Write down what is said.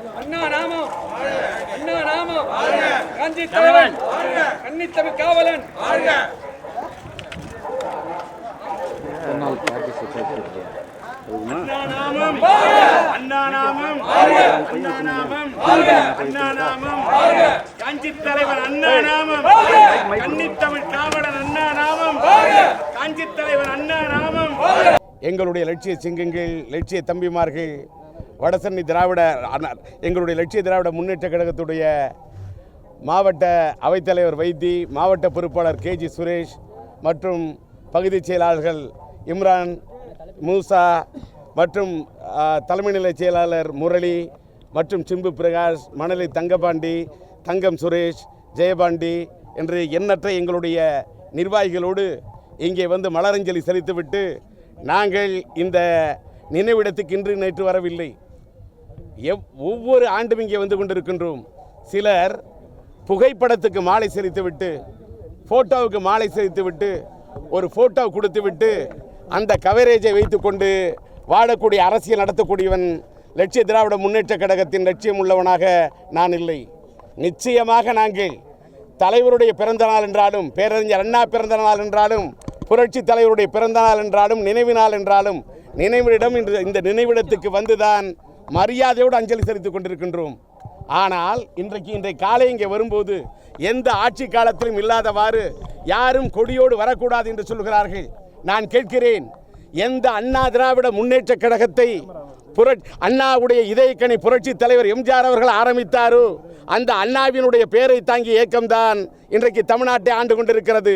அண்ணா நாமம் அண்ணா நாமம் காஞ்சி தலைவன் கன்னித்தமிழ் காவலன் அண்ணா நாமம் அண்ணா நாமம் அண்ணா நாமம் அண்ணா நாமம் காஞ்சி தலைவர் அண்ணா நாமம் கன்னித்தமிழ் காவலன் அண்ணா நாமம் காஞ்சி தலைவர் அண்ணா நாமம். எங்களுடைய லட்சிய சிங்கங்கள், லட்சிய தம்பிமார்கள், வடசென்னை திராவிட எங்களுடைய லட்சிய திராவிட முன்னேற்ற கழகத்துடைய மாவட்ட அவைத்தலைவர் வைத்தி, மாவட்ட பொறுப்பாளர் கேஜி சுரேஷ் மற்றும் பகுதி செயலாளர்கள் இம்ரான், மூசா மற்றும் தலைமை நிலை செயலாளர் முரளி மற்றும் சிம்பு பிரகாஷ், மணலி தங்கபாண்டி, தங்கம் சுரேஷ், ஜெயபாண்டி என்று எண்ணற்ற எங்களுடைய நிர்வாகிகளோடு இங்கே வந்து மலரஞ்சலி செலுத்திவிட்டு நாங்கள் இந்த நினைவிடத்துக்கு இன்று நேற்று வரவில்லை. ஒவ்வொரு ஆண்டும் இங்கே வந்து கொண்டிருக்கின்றோம். சிலர் புகைப்படத்துக்கு மாலை செலுத்திவிட்டு, ஃபோட்டோவுக்கு மாலை செலுத்திவிட்டு, ஒரு ஃபோட்டோ கொடுத்துவிட்டு அந்த கவரேஜை வைத்துக்கொண்டு வாழக்கூடிய அரசியல் நடத்தக்கூடியவன் லட்சிய திராவிட முன்னேற்ற கழகத்தின் லட்சியம் உள்ளவனாக நான் இல்லை. நிச்சயமாக நாங்கள் தலைவருடைய பிறந்த நாள் என்றாலும், பேரறிஞர் அண்ணா பிறந்த நாள் என்றாலும், புரட்சி தலைவருடைய பிறந்த நாள் என்றாலும், நினைவு நாள் என்றாலும், நினைவிடம் இந்த நினைவிடத்துக்கு வந்துதான் மரியாதையோடு அஞ்சலி செலுத்திக் கொண்டிருக்கின்றோம். ஆனால் இன்றைய காலை இங்கே வரும்போது எந்த ஆட்சி காலத்திலும் இல்லாதவாறு யாரும் கொடியோடு வரக்கூடாது என்று சொல்கிறார்கள். நான் கேட்கிறேன், எந்த அண்ணா திராவிட முன்னேற்ற கழகத்தை அண்ணாவுடைய இதயக்கனி புரட்சி தலைவர் எம்ஜிஆர் அவர்கள் ஆரம்பித்தாரோ அந்த அண்ணாவினுடைய பெயரை தாங்கிய இயக்கம்தான் இன்றைக்கு தமிழ்நாட்டை ஆண்டு கொண்டிருக்கிறது.